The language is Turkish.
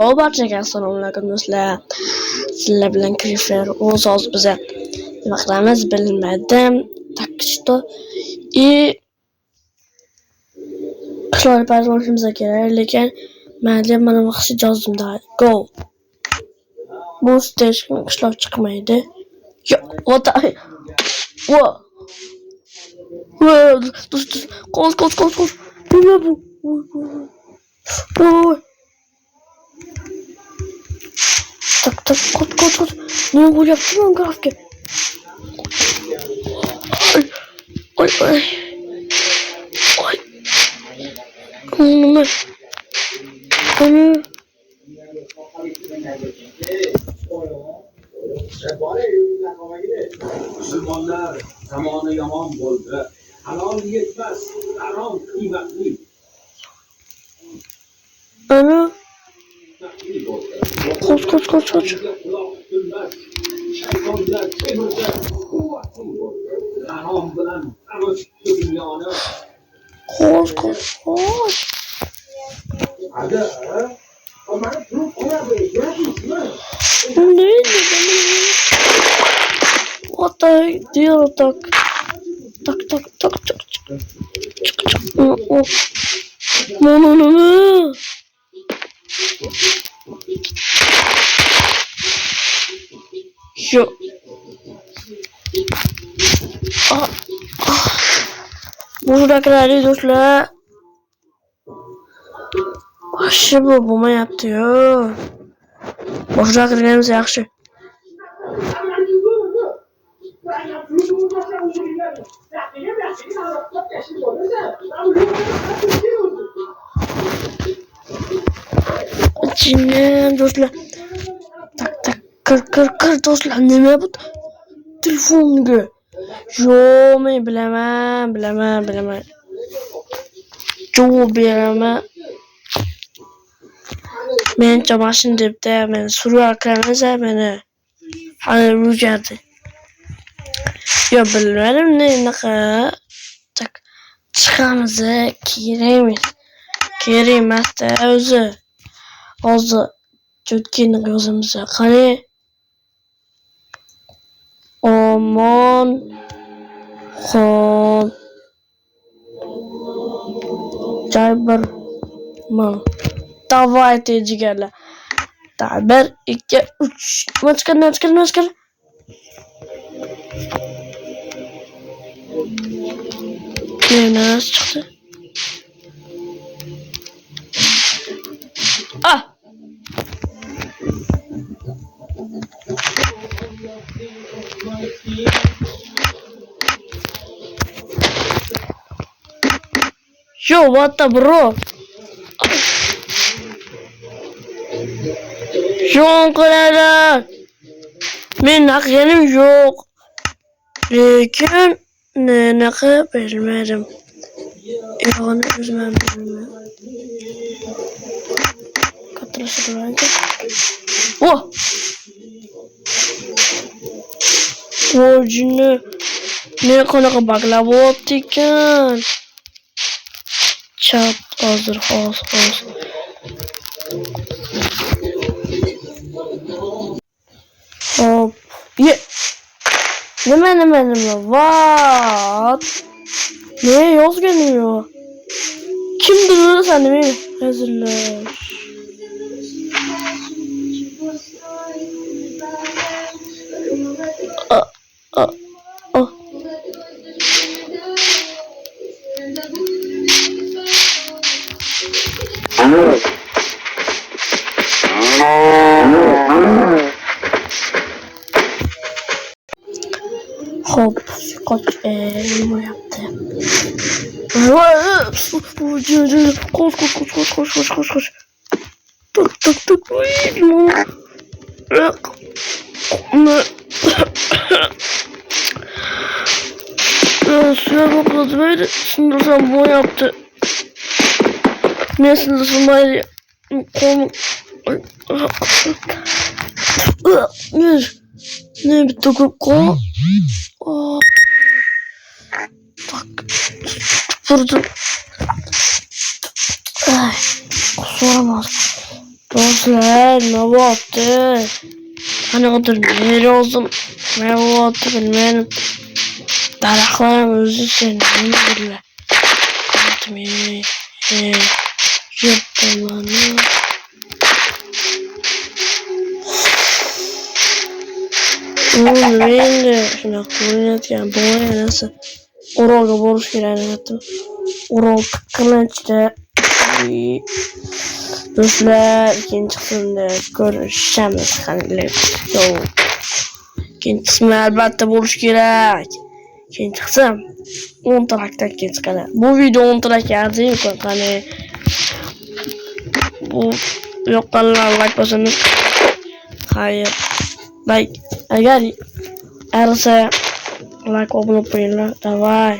O barchaga assalomu alaykum do'stlar. Sizlar bilan Krifler o'z biza nima qilamiz bilmadim. Так что и qishloq parvarishimiz kerak, lekin mayli mana bu qish yozimda. Go. Bu stage qishloq chiqmaydi. Yo'q, what the Whoa. Whoa, qo'z. Nima bu? Voy. Tak, qo'z. Nima bo'lyapti bu grafga? Oy. Nima? Müslümanlar zamanı yaman bo'ldi. Halol yetmez, harom qiymatli. Ana. Qo'z. Shaytonlar temirda quvvatli bo'ldi. Harom bilan tanish dunyoni. Qo'z. Ada, mana turib qo'yadi. What the deal? Tak. No. Yo. Buradakilar do'stlar. Yaxshi bo'lmayapti-yu. Boshqa qilganimiz yaxshi. Cinem do'stlar. Tak. Kir do'stlar. Nima bu? Telefonga. Yo'q, men bilaman. Javob beraman. Mencha mashin debdi, men suruv qilamiz meni. Hali rujardi. Yo bilmadim ninaqa. Tak. Chiqamiz, kerak emas-da o'zi. Hozir cho'tkini yozamiz. Qani? Omon xon. Jayber mal. Давайте, jigarlar. 1 2 3 Mochkar. Ne çıktı? Ah! Yo, what the bro? Yo'q qiladi. Men naqyanim yo'q. Lekin ninaqa bilmadim. Yog'ini o'zim bilmadim. Katrashirlanki. Vo'jini ne qanaqa baglab o'tdi ekan. Chat hozir. Hop. Ye. Nima? What? Ne yozganim yo'q. Kimdir o'zi nima? Hazırlash. Hop, kaç nima yaptı? Koş. Tak. Suya bakladı böyle. Sındırsam bu yaptı. Ben sındırsam böyle. Ne bitti kol? Tak. Vurdum. Ay, kusuramaz. Dostlar ne oldu? Hani odur nere olsun? Ne oldu bilmem. Daraklarım özü sen ne bilirler. Gitmeyi. Yırtmalarını. Ben de şuna koyuyoruz yani bu nasıl? Oralga boruş giren yaptım. Oral kılınçta dostlar ikinci kısımda görüşeceğiz. Hani yok. İkinci kısmı elbette boruş gerek. İkinci kısım 10 traktan ikinci kadar. Bu video 10 trak yazayım hani bu yok kanalına like basınız. Hayır. Like eğer erse like abone olmayı. Давай.